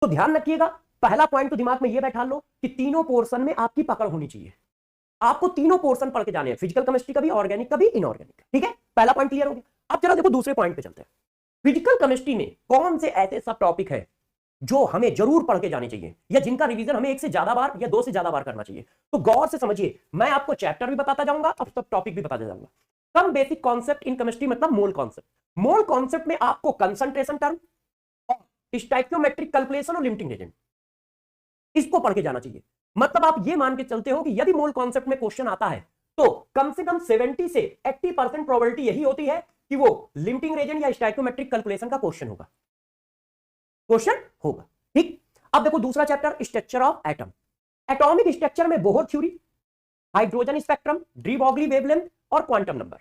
तो ध्यान रखिएगा, पहला पॉइंट तो दिमाग में यह बैठा लो कि तीनों पोर्शन में आपकी पकड़ होनी चाहिए। आपको तीनों पोर्शन पढ़ के जाने हैं, फिजिकल केमिस्ट्री का भी, ऑर्गेनिक का भी, इनऑर्गेनिक। ठीक है, पहला पॉइंट क्लियर हो गया। अब चलो देखो दूसरे पॉइंट पे चलते हैं। फिजिकल केमिस्ट्री में कौन से ऐसे सब टॉपिक है जो हमें जरूर पढ़ के जाने चाहिए, या जिनका रिवीजन हमें एक से ज्यादा बार या दो से ज्यादा बार करना चाहिए? तो गौर से समझिए, मैं आपको चैप्टर भी बताता जाऊंगा और सब टॉपिक भी बताता जाऊंगा। Some basic concept in chemistry मतलब मोल कॉन्सेप्ट। मोल कॉन्सेप्ट में आपको कंसंट्रेशन टर्म और स्टोइकियोमेट्रिक कैलकुलेशन और लिमिटिंग एजेंट, इसको पढ़ के जाना चाहिए। मतलब आप ये मान के चलते हो कि यदि मोल कॉन्सेप्ट में क्वेश्चन आता है तो कम से कम 70 से 80% प्रोबेबिलिटी यही होती है कि वो लिमिटिंग एजेंट या स्टोइकियोमेट्रिक कैलकुलेशन का क्वेश्चन होगा, ठीक। अब देखो दूसरा chapter, structure of atom. Atomic structure में Bohr theory, hydrogen spectrum, de Broglie wavelength और क्वांटम नंबर।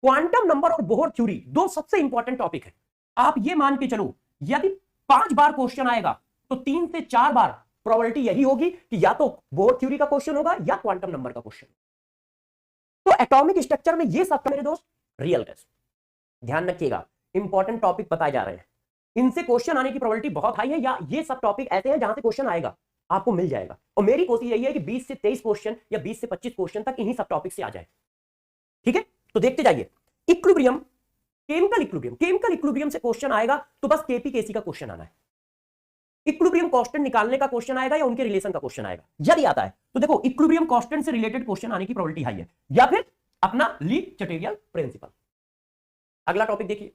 क्वांटम नंबर और बोहर थ्योरी दो सबसे इंपॉर्टेंट टॉपिक है। आप ये मान के चलो, यदि 5 बार क्वेश्चन आएगा तो 3 से 4 बार प्रोबेबिलिटी यही होगी कि या तो बोहर थ्योरी का क्वेश्चन होगा या क्वांटम नंबर का क्वेश्चन। तो एटॉमिक स्ट्रक्चर में ये सब मेरे दोस्त रियल टेस्ट, ध्यान रखिएगा, इंपॉर्टेंट टॉपिक बताए जा रहे हैं। इनसे क्वेश्चन आने की प्रोबेबिलिटी बहुत हाई है, या ये सब टॉपिक ऐसे हैं जहां से क्वेश्चन आएगा, आपको मिल जाएगा। और मेरी कोशिश यही है कि 20 से 23 क्वेश्चन या 20 से 25 क्वेश्चन तक इन्हीं सब टॉपिक से आ जाए। ठीक है, तो देखते जाइए। Equilibrium, chemical equilibrium, chemical equilibrium से क्वेश्चन आएगा तो बस केपी केसी का क्वेश्चन आना है। इक्विलिब्रियम कांस्टेंट निकालने का क्वेश्चन आएगा या उनके रिलेशन का क्वेश्चन आएगा। यदि आता है तो देखो इक्विलिब्रियम कांस्टेंट से रिलेटेड क्वेश्चन आने की प्रोबेबिलिटी हाई है, या फिर अपना ली चटेरियल प्रिंसिपल। अगला टॉपिक देखिए,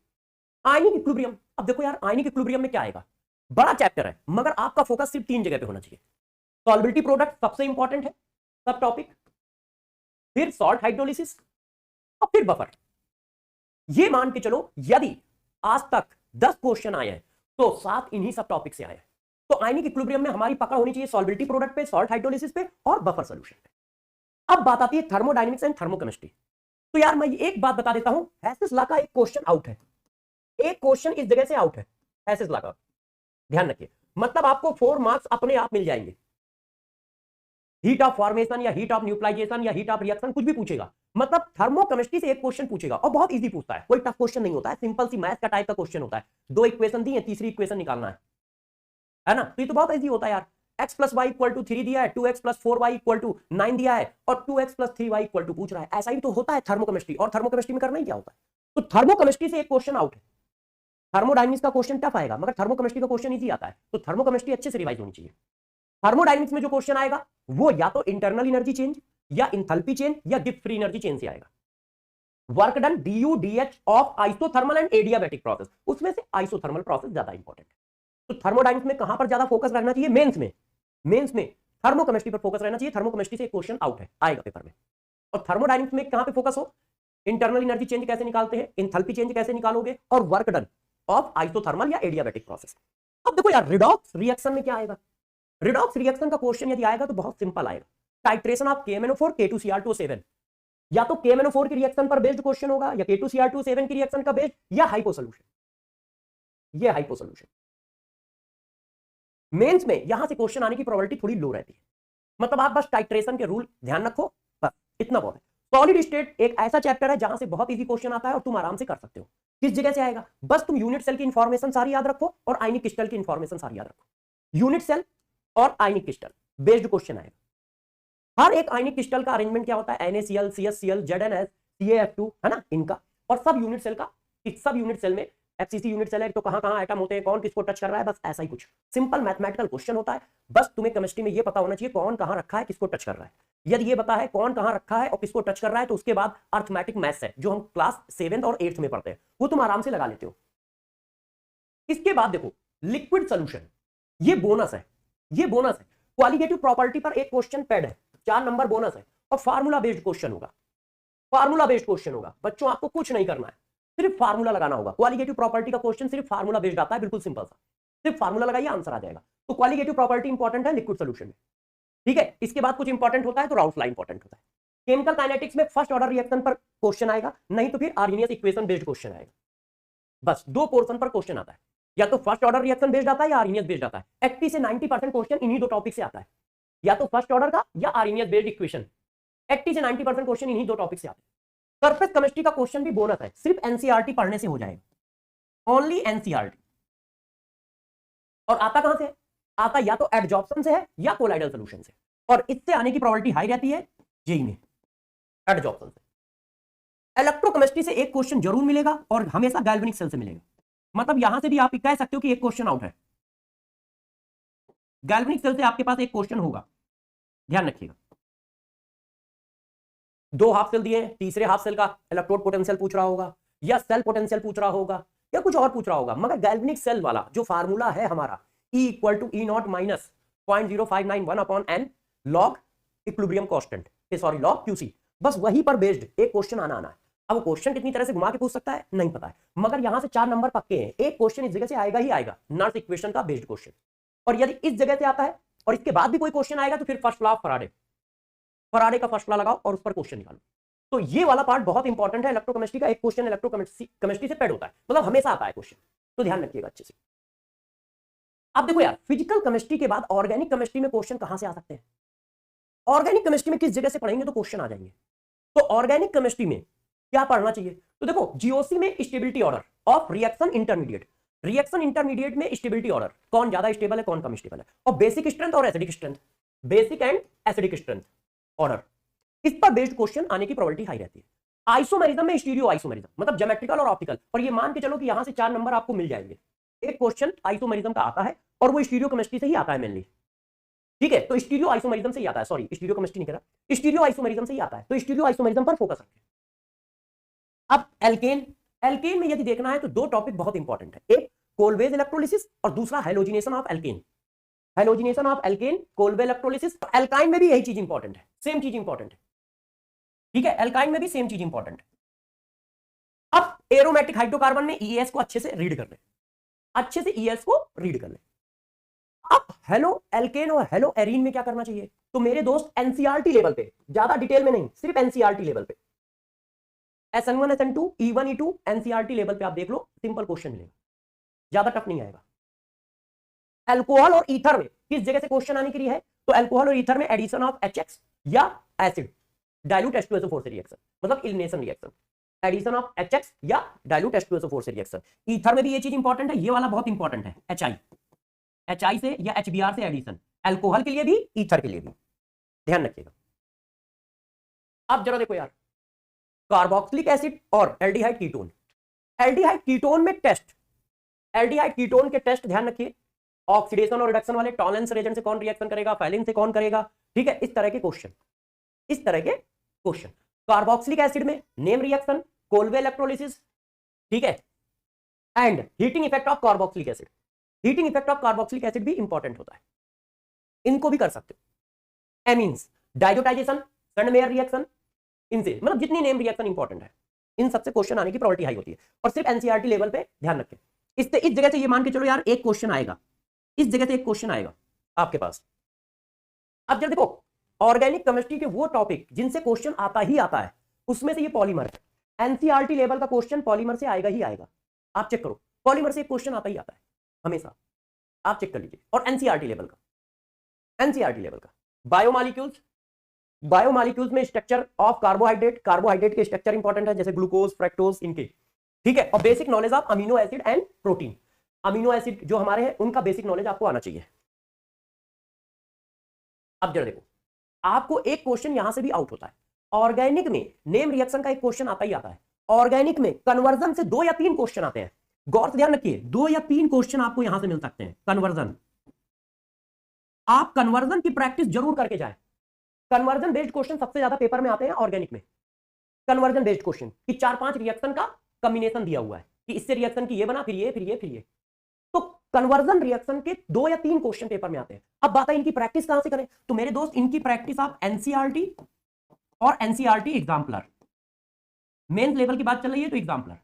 आयनिक इक्विलिब्रियम। अब देखो यार, आयनिक इक्विलिब्रियम में क्या आएगा, बड़ा चैप्टर है, मगर आपका फोकस सिर्फ 3 जगह पे होना चाहिए। सॉल्बिलिटी प्रोडक्ट सबसे इंपॉर्टेंट है, सब टॉपिक, फिर सॉल्ट हाइड्रोलिसिस और फिर बफर। ये मान के चलो यदि आज तक 10 क्वेश्चन आए हैं तो 7 इन्हीं सब टॉपिक से आए हैं। तो आयनिक इक्विलिब्रियम में हमारी पकड़ होनी चाहिए सॉल्बिलिटी प्रोडक्ट पे, सॉल्ट हाइड्रोलिसिस पे और बफर सॉल्यूशन पे। अब बात आती है थर्मोडायनेमिक्स एंड थर्मोकेमिस्ट्री। तो यार मैं एक बात बता देता हूं, हेसिस लॉ का एक क्वेश्चन आउट है, एक क्वेश्चन इस जगह से आउट है, हेसिस लॉ का, ध्यान रखिए। मतलब आपको 4 मार्क्स अपने आप मिल जाएंगे। हीट ऑफ फॉर्मेशन या हीट ऑफ न्यूट्रलाइजेशन या हीट ऑफ रिएक्शन कुछ भी पूछेगा, मतलब थर्मोकेमिस्ट्री से एक क्वेश्चन पूछेगा और बहुत इजी पूछता है, कोई टफ क्वेश्चन नहीं होता है, सिंपल सी मैथ का टाइप का क्वेश्चन होता है। 2 इक्वेशन दी है, तीसरी इक्वेशन निकालना है ना। तो ये तो बहुत इजी होता है यार। x plus y equal to 3 दिया है, 2x plus 4y equal to 9 दिया है और 2x plus 3y equal to पूछ रहा है। ऐसा ही तो होता है थर्मोकेमिस्ट्री, और थर्मोकेमिस्ट्री में करना ही क्या होता है। तो थर्मोकेमिस्ट्री से एक क्वेश्चन आउट है। थर्मोडायनेमिक्स का क्वेश्चन टफ आएगा, मगर थर्मोकेमिस्ट्री का क्वेश्चन इजी आता है। तो थर्मोकेमिस्ट्री अच्छे से रिवाइज होनी चाहिए। थर्मोडायनेमिक्स में जो क्वेश्चन आएगा वो या तो इंटरनल एनर्जी चेंज या इंथैल्पी चेंज या गिब्स फ्री एनर्जी चेंज से आएगा। Work done du dh of isothermal and adiabatic process, उसमें से आइसोथर्मल प्रोसेस ज्यादा इंपॉर्टेंट है। तो थर्मोडायनेमिक्स में कहां पर ज्यादा फोकस रहना चाहिए, मेंस में थर्मोकेमिस्ट्री पर फोकस रहना चाहिए। थर्मोकेमिस्ट्री से एक क्वेश्चन आउट है, आएगा पेपर में। और थर्मोडायनेमिक्स में कहां पे फोकस हो, इंटरनल एनर्जी चेंज कैसे निकालते हैं, इंथैल्पी चेंज कैसे निकालोगे, और वर्क डन ऑफ आइसोथर्मल या एडियाबैटिक प्रोसेस। अब देखो यार, रिडॉक्स रिएक्शन में क्या आएगा। रिडॉक्स रिएक्शन का क्वेश्चन यदि आएगा तो बहुत सिंपल आएगा, टाइट्रेशन ऑफ KMnO4 K2Cr2O7। या तो KMnO4 की रिएक्शन पर बेस्ड क्वेश्चन होगा, या K2Cr2O7 की रिएक्शन का बेस्ड, या हाइपो सॉल्यूशन। ये हाइपो सॉल्यूशन मेंस में यहां से क्वेश्चन आने की प्रोबेबिलिटी थोड़ी लो रहती है। मतलब आप बस टाइट्रेशन के रूल ध्यान रखो, बस इतना बहुत है। सॉलिड स्टेट एक ऐसा चैप्टर है जहां से बहुत इजी क्वेश्चन आता है और तुम आराम से कर सकते हो। किस जगह से आएगा, बस तुम यूनिट सेल की इंफॉर्मेशन सारी याद रखो और आयनिक क्रिस्टल की इंफॉर्मेशन सारी याद रखो। यूनिट सेल और आयनिक क्रिस्टल बेस्ड क्वेश्चन आएगा। हर एक आयनिक क्रिस्टल का अरेंजमेंट क्या होता है, NaCl, CHCl, ZnS, CaF2, है ना, इनका। और सब यूनिट सेल का, सब यूनिट सेल में FCC यूनिट सेल है तो कहां कहां एटम होते हैं, कौन किसको टच कर रहा है, बस ऐसा ही कुछ सिंपल मैथमेटिकल क्वेश्चन होता है। बस तुम्हें केमिस्ट्री में ये पता होना चाहिए कौन कहां रखा है, किसको टच कर रहा है। यदि ये पता है कौन कहां रखा है और किसको टच कर रहा है, तो उसके बाद अर्थमेटिक मैथ्स है जो हम क्लास 7th और 8th में पढ़ते हैं, वो तुम आराम से लगा लेते हो। इसके बाद देखो लिक्विड सोल्यूशन, ये बोनस है, ये बोनस है। क्वालिटेटिव प्रॉपर्टी पर एक क्वेश्चन पेड है, 4 नंबर बोनस है, और फार्मूला बेस्ड क्वेश्चन होगा। फार्मूला बेस्ड क्वेश्चन होगा बच्चों, आपको कुछ नहीं करना है, सिर्फ फार्मूला लगाना होगा। क्वालिटेटिव प्रॉपर्टी का क्वेश्चन सिर्फ फार्मूला बेस्ड आता है, बिल्कुल सिंपल सा, सिर्फ फार्मूला लगाइए आंसर आ जाएगा। तो क्वालिटेटिव प्रॉपर्टी इंपॉर्टेंट है लिक्विड सोल्यूशन में, ठीक है। इसके बाद कुछ इंपॉर्टेंट होता है तो राउल्फ लॉ इंपॉर्टेंट होता है। केमिकल काइनेटिक्स में फर्स्ट ऑर्डर रिएक्शन पर क्वेश्चन आएगा, नहीं तो फिर आर्हेनियस इक्वेशन बेस्ड क्वेश्चन आएगा। बस 2 पोर्शन पर क्वेश्चन आता है, या तो फर्स्ट ऑर्डर रिएक्शन बेस्ड आता है या आर्हेनियस बेस्ड आता है। 80 से 90% क्वेश्चन इन्हीं 2 टॉपिक से आता है, या तो फर्स्ट ऑर्डर का या आर्हेनियस बेस्ड इक्वेशन। 80 से 90% क्वेश्चन इन्हीं 2 टॉपिक से आते हैं। सरफेस केमिस्ट्री का क्वेश्चन भी बोनस है, सिर्फ एनसीईआरटी पढ़ने से हो जाएगा, ओनली एनसीईआरटी। और आता कहां से है? आता या तो एडजॉर्प्शन से है या कोलाइडल सोल्यूशन से, और इससे आने की प्रोबेबिलिटी हाई रहती है जेई में एडजॉर्प्शन से। इलेक्ट्रोकेमिस्ट्री से एक क्वेश्चन जरूर मिलेगा और हमेशा गैल्वेनिक सेल से मिलेगा, मतलब यहां से भी आप कह सकते हो कि एक क्वेश्चन आउट है, गैल्वेनिक सेल से आपके पास एक क्वेश्चन होगा, ध्यान रखिएगा। दो हाफ सेल दिए, तीसरे हाफ सेल का इलेक्ट्रोड पोटेंशियल पूछ रहा होगा या सेल पोटेंशियल पूछ रहा होगा या कुछ और पूछ रहा होगा, मगर गैल्वेनिक सेल वाला जो फार्मूला है हमारा E equal to E0 minus 0.0591 upon n log equilibrium constant, sorry log Qc, बस वही पर बेस्ड एक क्वेश्चन आना है। अब क्वेश्चन कितनी तरह से घुमा के पूछ सकता है नहीं पता है, मगर यहां से 4 नंबर पक्के हैं, एक क्वेश्चन इस जगह से आएगा ही आएगा, नर्स इक्वेशन का बेस्ड क्वेश्चन। और यदि इस जगह से आता है और इसके बाद भी कोई क्वेश्चन आएगा तो फिर फर्स्ट लॉ ऑफ फराडे का फर्स्ट लॉ लगाओ और उस पर क्वेश्चन निकालो। तो ये वाला पार्ट बहुत इंपॉर्टेंट है, इलेक्ट्रोकेमिस्ट्री का एक क्वेश्चन इलेक्ट्रोकेमिस्ट्री से पेड होता है, मतलब हमेशा आता है क्वेश्चन, तो ध्यान रखिएगा अच्छे से। अब देखो यार, फिजिकल केमिस्ट्री के बाद ऑर्गेनिक केमिस्ट्री में क्वेश्चन कहां से आ सकते हैं? ऑर्गेनिक केमिस्ट्री में किस जगह से पढ़ेंगे तो क्वेश्चन आ जाएंगे। तो ऑर्गेनिक केमिस्ट्री में क्या पढ़ना चाहिए? तो देखो जीओसी में stability order of reaction intermediate, reaction intermediate में स्टेबिलिटी ऑर्डर, कौन ज्यादा स्टेबल है कौन कम स्टेबल है, और बेसिक स्ट्रेंथ और acidic strength, basic and acidic strength order, इस पर बेस्ड क्वेश्चन आने की प्रोबेबिलिटी हाई रहती है। आइसोमेरिज्म में स्टीरियो आइसोमेरिज्म, मतलब ज्योमेट्रिकल और ऑप्टिकल, और ये मान के चलो कि यहां से 4 नंबर आपको मिल जाएंगे। एक क्वेश्चन आइसोमेरिज्म का आता है और वो स्टीरियो केमिस्ट्री से ही आता है मेनली, ठीक है, तो स्टीरियो आइसोमेरिज्म से ही आता है, सॉरी स्टीरियो केमिस्ट्री नहीं कह रहा, स्टीरियो आइसोमेरिज्म से ही आता है, तो स्टीरियो आइसोमेरिज्म पर फोकस रखें। अब एल्केन, एल्केन में यदि देखना है तो 2 टॉपिक बहुत इंपॉर्टेंट है, एक कोलवेज इलेक्ट्रोलिसिस और दूसरा halogenation of alkene, halogenation of alkene, Colway electrolysis. Alkyne में भी यही चीज इंपॉर्टेंट है, सेम चीज इंपॉर्टेंट है, ठीक है, एल्काइन में भी सेम चीज इंपॉर्टेंट है। अब एरोमेटिक हाइड्रोकार्बन में ईएस को अच्छे से रीड कर ले, अच्छे से ईएस को रीड कर ले। अब हेलो एल्केन और हेलो एरीन में क्या करना चाहिए? तो मेरे दोस्त एनसीईआरटी लेवल पे, ज्यादा डिटेल में नहीं, सिर्फ एनसीईआरटी लेवल पे, SN1 SN2 E1 E2 NCERT level पे आप देख लो, सिंपल क्वेश्चन मिलेगा, ज्यादा टफ नहीं आएगा। अल्कोहल और ईथर में किस जगह से क्वेश्चन आने के लिए है? तो अल्कोहल और ईथर में एडिशन ऑफ HX या एसिड डाइल्यूट H2SO4 से रिएक्शन, मतलब elimination reaction, addition of HX या डाइल्यूट H2SO4 से रिएक्शन। ईथर में भी ये चीज इंपॉर्टेंट है, ये वाला बहुत इंपॉर्टेंट है, HI से या HBr से एडिशन, अल्कोहल के लिए भी ईथर के लिए भी, ध्यान रखिएगा। अब जरा देखो यार, कार्बोक्सिलिक एसिड और एल्डिहाइड कीटोन, एल्डिहाइड कीटोन में टेस्ट, एल्डिहाइड कीटोन के टेस्ट ध्यान रखिए, ऑक्सीडेशन और रिडक्शन वाले, टॉलरेंस रेजेंट से कौन रिएक्शन करेगा, फैलिन से कौन करेगा, ठीक है, इस तरह के क्वेश्चन, इस तरह के क्वेश्चन। कार्बोक्सिलिक एसिड में नेम रिएक्शन, कोलवे इलेक्ट्रोलिसिस, ठीक है, and heating effect of carboxylic acid, heating effect of carboxylic acid भी इंपॉर्टेंट होता है, इनको भी कर सकते हो। एमीन्स, डाइजोटाइजेशन, सैंडमेयर रिएक्शन, इनसे मतलब जितनी नेम रिएक्शन इंपॉर्टेंट है, इन सबसे क्वेश्चन आने की प्रोबेबिलिटी हाई होती है, और सिर्फ एनसीईआरटी लेवल पे ध्यान रखें। इस जगह से ये मान के चलो यार एक क्वेश्चन आएगा, इस जगह से एक क्वेश्चन आएगा आपके पास। अब जब देखो ऑर्गेनिक केमिस्ट्री के वो टॉपिक जिनसे क्वेश्चन आता ही आता है, उसमें से ये पॉलीमर है, एनसीईआरटी लेवल का क्वेश्चन पॉलीमर से आएगा ही आएगा, आप चेक करो, पॉलीमर से एक क्वेश्चन आता ही आता है हमेशा, आप चेक कर लीजिए। और एनसीईआरटी लेवल का, एनसीईआरटी लेवल का बायोमॉलिक्यूल्स, बायोमॉलिक्यूल्स में स्ट्रक्चर ऑफ कार्बोहाइड्रेट, कार्बोहाइड्रेट के स्ट्रक्चर इंपॉर्टेंट है, जैसे ग्लूकोज, फ्रक्टोज, इनके, ठीक है, और basic knowledge of amino acid and protein, amino acid जो हमारे हैं उनका बेसिक नॉलेज आपको आना चाहिए। अब जरा देखो, आपको एक क्वेश्चन यहां से भी आउट होता है, ऑर्गेनिक में नेम रिएक्शन का एक क्वेश्चन आता ही आता है, ऑर्गेनिक में कन्वर्जन से 2 या 3 क्वेश्चन आते हैं, गौर से ध्यान रखिए, 2 या 3 क्वेश्चन आपको यहां से मिल सकते हैं। कन्वर्जन, आप कन्वर्जन की प्रैक्टिस जरूर करके जाएं, कन्वर्जन बेस्ड क्वेश्चन सबसे ज्यादा पेपर में आते हैं ऑर्गेनिक में, कन्वर्जन बेस्ड क्वेश्चन कि 4-5 रिएक्शन का कॉम्बिनेशन दिया हुआ है कि इससे रिएक्शन की ये बना, फिर ये, फिर ये, फिर ये, तो कन्वर्जन रिएक्शन के 2 या 3 क्वेश्चन पेपर में आते हैं। अब बात है इनकी प्रैक्टिस कहां से करें? तो मेरे दोस्त इनकी प्रैक्टिस आप एनसीईआरटी और एनसीईआरटी एग्जाम्पलर, मेंस लेवल की बात चल रही है तो एग्जाम्पलर,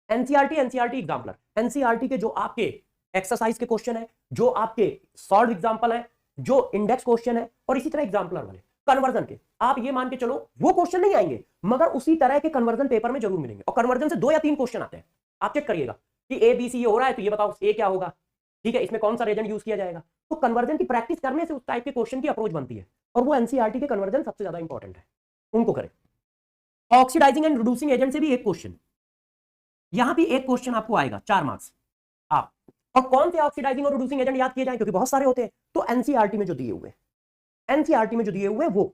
एनसीईआरटी एग्जाम्पलर, एनसीईआरटी के जो आपके एक्सरसाइज के क्वेश्चन है, जो आपके सॉल्व एग्जाम्पल है, जो इंडेक्स क्वेश्चन है, और इसी तरह एग्जाम्पलर वाले कन्वर्जन के, आप ये मान के चलो वो क्वेश्चन नहीं आएंगे मगर उसी तरह के कन्वर्जन पेपर में जरूर मिलेंगे, और कन्वर्जन से 2 या 3 क्वेश्चन आते हैं, आप चेक करिएगा कि ए बी सी ये हो रहा है तो ये बताओ ए क्या होगा, ठीक है, इसमें कौन सा रेजेंट यूज किया जाएगा। तो कन्वर्जन की प्रैक्टिस करने से उस टाइप के क्वेश्चन की अप्रोच बनती है, और वो एनसीईआरटी के कन्वर्जन सबसे ज्यादा इंपॉर्टेंट है, उनको करें। ऑक्सीडाइजिंग एंड रिड्यूसिंग एजेंट से भी एक क्वेश्चन, यहां भी एक क्वेश्चन आपको आएगा 4 मार्क्स, आप और कौन से ऑक्सीडाइजिंग और रिड्यूसिंग एजेंट याद किए जाए, क्योंकि बहुत सारे होते हैं। तो एनसीईआरटी में जो दिए हुए वो,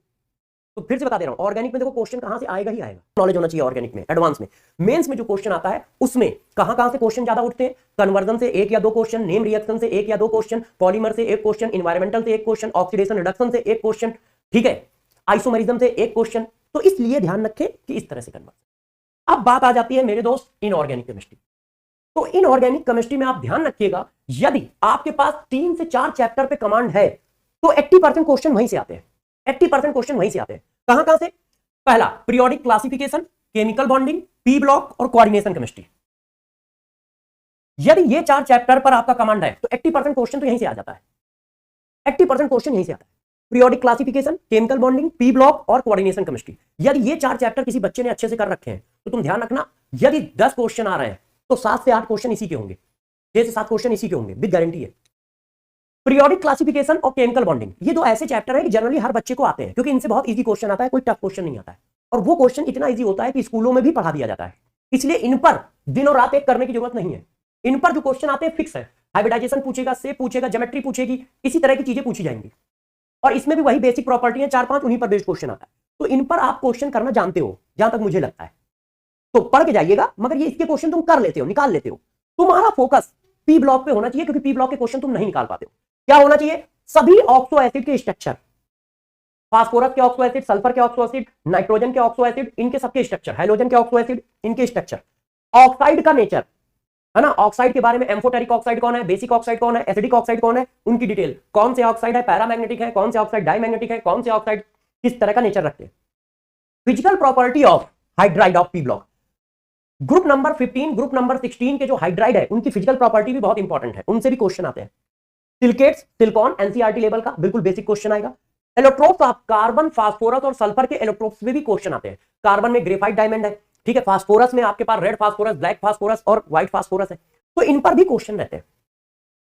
तो फिर से बता दे रहा हूं, ऑर्गेनिक में देखो क्वेश्चन कहां से आएगा ही आएगा, नॉलेज होना चाहिए ऑर्गेनिक में, एडवांस में। मेंस में जो क्वेश्चन आता है उसमें कहां से क्वेश्चन ज्यादा उठते हैं, कन्वर्जन से 1 या 2 क्वेश्चन, नेम रिएक्शन से 1 या 2 क्वेश्चन, पॉलीमर से 1 क्वेश्चन, एनवायरमेंटल से 1 क्वेश्चन, ऑक्सीडेशन रिडक्शन से 1 क्वेश्चन, ठीक है, आइसोमरिज्म से 1 क्वेश्चन। तो इसलिए ध्यान रखें कि इस तरह से कन्वर्जन। अब बात आ जाती है मेरे दोस्त इनऑर्गेनिक केमिस्ट्री। तो इनऑर्गेनिक केमिस्ट्री में आप ध्यान रखिएगा, यदि आपके पास 3 से 4 चैप्टर पे कमांड है तो 80% क्वेश्चन वहीं से आते हैं, 80% क्वेश्चन वहीं से आते हैं। कहां से? पहला periodic classification, chemical bonding, P block और कोऑर्डिनेशन केमिस्ट्री। यदि ये 4 चैप्टर पर आपका कमांड है तो 80% क्वेश्चन तो यहीं से आ जाता है, 80% क्वेश्चन यहीं से आता है। Periodic classification, chemical bonding, P block और कोऑर्डिनेशन केमिस्ट्री। यदि ये 4 चैप्टर किसी बच्चे ने अच्छे से कर रखे हैं तो तुम ध्यान रखना, यदि 10 क्वेश्चन आ रहे हैं तो 7 से 8 क्वेश्चन इसी के होंगे, 6 से 7 क्वेश्चन इसी के होंगे, विद गारंटी है। पीरियोडिक क्लासिफिकेशन और केमिकल बॉन्डिंग, ये 2 ऐसे चैप्टर है कि जनरली हर बच्चे को आते हैं, क्योंकि इनसे बहुत इजी क्वेश्चन आता है, कोई टफ क्वेश्चन नहीं आता है। और वो क्वेश्चन इतना इजी होता है कि स्कूलों में भी पढ़ा दिया जाता है, इसलिए इन पर दिन और रात एक करने की जरूरत नहीं है। इन पर जो क्वेश्चन आते हैं फिक्स है, हाइब्रिडाइजेशन पूछेगा, शेप पूछेगा, ज्योमेट्री पूछेगी, इसी तरह की चीजें पूछी जाएंगी। और इसमें भी वही बेसिक प्रॉपर्टी है 4-5, उन्हीं पर बेस्ड क्वेश्चन आता है। तो इन पर आप क्वेश्चन करना जानते हो, जहां तक मुझे लगता है, तो पढ़ के जाइएगा। मगर ये इसके क्वेश्चन तुम कर लेते हो, निकाल लेते हो। तुम्हारा फोकस पी ब्लॉक पे होना चाहिए, क्योंकि पी ब्लॉक के क्वेश्चन तुम नहीं निकाल पाते हो। क्या होना चाहिए? सभी ऑक्सो एसिड के स्ट्रक्चर, फास्फोरस के ऑक्सो एसिड, सल्फर के ऑक्सो एसिड, नाइट्रोजन के ऑक्सो एसिड, इनके सबके स्ट्रक्चर, हाइड्रोजन के ऑक्सो एसिड, इनके स्ट्रक्चर, ऑक्साइड का नेचर, है ना, ऑक्साइड के बारे में, एम्फोटेरिक ऑक्साइड कौन है, बेसिक ऑक्साइड कौन है, एसिडिक ऑक्साइड कौन है, उनकी डिटेल, कौन से ऑक्साइड है पैरामैग्नेटिक है, कौन से ऑक्साइड डायमैग्नेटिक है, कौन से ऑक्साइड किस तरह का नेचर रखते हैं। Physical property of hydride of P block, group number 15, group number 16 के जो हाइड्राइड है उनकी फिजिकल प्रॉपर्टी भी बहुत इंपॉर्टेंट है, उनसे भी क्वेश्चन आते हैं। सिलिकेट्स, सिलिकॉन, एनसीईआरटी लेवल का बिल्कुल बेसिक क्वेश्चन आएगा। इलेक्ट्रोड्स ऑफ कार्बन, फास्फोरस और सल्फर के इलेक्ट्रोड्स में भी क्वेश्चन आते हैं। कार्बन में ग्रेफाइट डायमंड है, ठीक है, फास्फोरस में आपके पास रेड फास्फोरस, ब्लैक फास्फोरस और व्हाइट फास्फोरस है, तो इन पर भी क्वेश्चन रहते हैं।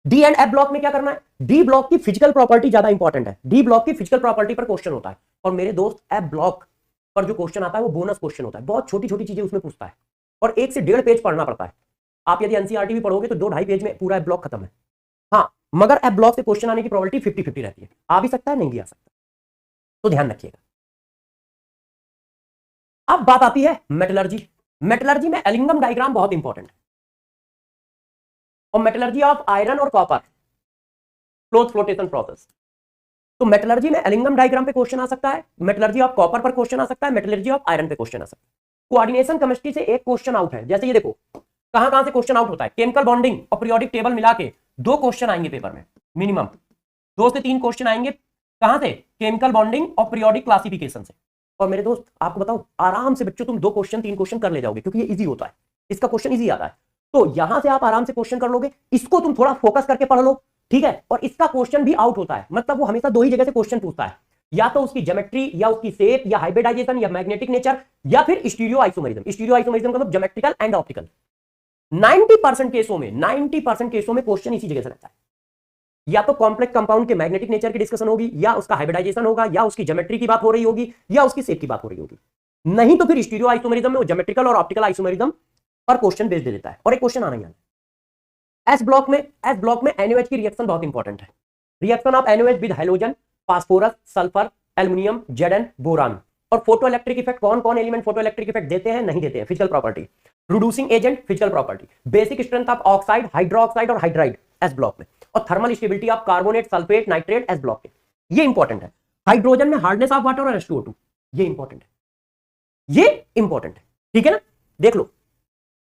डी एंड एफ ब्लॉक में क्या करना है? डी ब्लॉक की फिजिकल प्रॉपर्टी ज्यादा इंपॉर्टेंट है, डी ब्लॉक की फिजिकल प्रॉपर्टी पर क्वेश्चन होता है। और मेरे दोस्त एफ ब्लॉक पर जो क्वेश्चन आता है वो बोनस क्वेश्चन होता है, बहुत छोटी छोटी चीजें उसमें पूछता है और 1 से 1.5 पेज पढ़ना पड़ता है। आप यदि एनसीईआरटी भी पढ़ोगे तो 2-2.5 पेज में पूरा एफ ब्लॉक खत्म है। हाँ, मगर एफ ब्लॉक से क्वेश्चन आने की प्रोबेबिलिटी 50-50 रहती है, आ भी सकता है, नहीं भी आ सकता, तो ध्यान रखिएगा। अब बात आती है मेटलर्जी। मेटलर्जी में एलिंगम डायग्राम बहुत इंपॉर्टेंट है, और मेटलर्जी ऑफ आयरन और कॉपर, क्लोज फ्लोटेशन प्रोसेस। तो मेटलर्जी में एलिंगम डायग्राम पे क्वेश्चन आ सकता है, मेटलर्जी ऑफ कॉपर पर क्वेश्चन आ सकता है, मेटलर्जी ऑफ आयरन पे क्वेश्चन आ सकता है। कोऑर्डिनेशन केमिस्ट्री से एक क्वेश्चन आउट है, जैसे ये देखो कहां से क्वेश्चन आउट होता है, केमिकल बॉन्डिंग और पीरियोडिक टेबल मिला के 2 क्वेश्चन आएंगे पेपर में, मिनिमम 2 से 3 क्वेश्चन आएंगे। कहां से? केमिकल बॉन्डिंग और पीरियोडिक क्लासिफिकेशन से। और मेरे दोस्त आपको बताऊं, आराम से बच्चों तुम 2 क्वेश्चन 3 क्वेश्चन कर ले जाओगे, क्योंकि ये इजी होता है, इसका क्वेश्चन इजी आता है। तो यहां से आप आराम से क्वेश्चन कर लोगे, इसको तुम थोड़ा फोकस करके पढ़ लो, ठीक है। और इसका क्वेश्चन भी आउट होता है, मतलब वो हमेशा 2 ही जगह से क्वेश्चन पूछता है, या तो उसकी ज्योमेट्री या उसकी शेप या हाइब्रिडाइजेशन या मैग्नेटिक नेचर या फिर स्टीरियो आइसोमरिज्म। स्टीरियो आइसोमरिज्म का मतलब ज्योमेट्रिकल एंड ऑप्टिकल। 90% केसों में, 90% केसों में क्वेश्चन इसी जगह से रहता है, या तो कॉम्प्लेक्स कंपाउंड के मैग्नेटिक नेचर की डिस्कशन होगी, या उसका हाइब्रिडाइजेशन होगा, या उसकी ज्योमेट्री की बात हो रही होगी, या उसकी शेप की बात हो रही होगी। नहीं तो फिर स्टीरियो आइसोमरिज्म में वो ज्योमेट्रिकल और ऑप्टिकल आइसोमरिज्म पर क्वेश्चन बेच दे देता है, और एक क्वेश्चन आना ही आना। एस ब्लॉक में NaOH की रिएक्शन बहुत इंपॉर्टेंट है। Reaction of NaOH with hydrogen, phosphorus, sulphur, aluminium, Zn, boron. और फोटो इलेक्ट्रिक इफेक्ट, कौन कौन एलिमेंट फोटो इलेक्ट्रिक इफेक्ट देते हैं, नहीं देते हैं, physical property. Reducing agent, physical property. Basic strength of oxide, hydroxide और हाइड्राइड एस ब्लॉक में। और thermal stability of carbonate, sulphate, nitrate S block में। ये इंपॉर्टेंट है। हाइड्रोजन में हार्डनेस ऑफ वाटर और H2O2, ये इंपॉर्टेंट है, ये इंपॉर्टेंट है, ठीक है ना। देख लो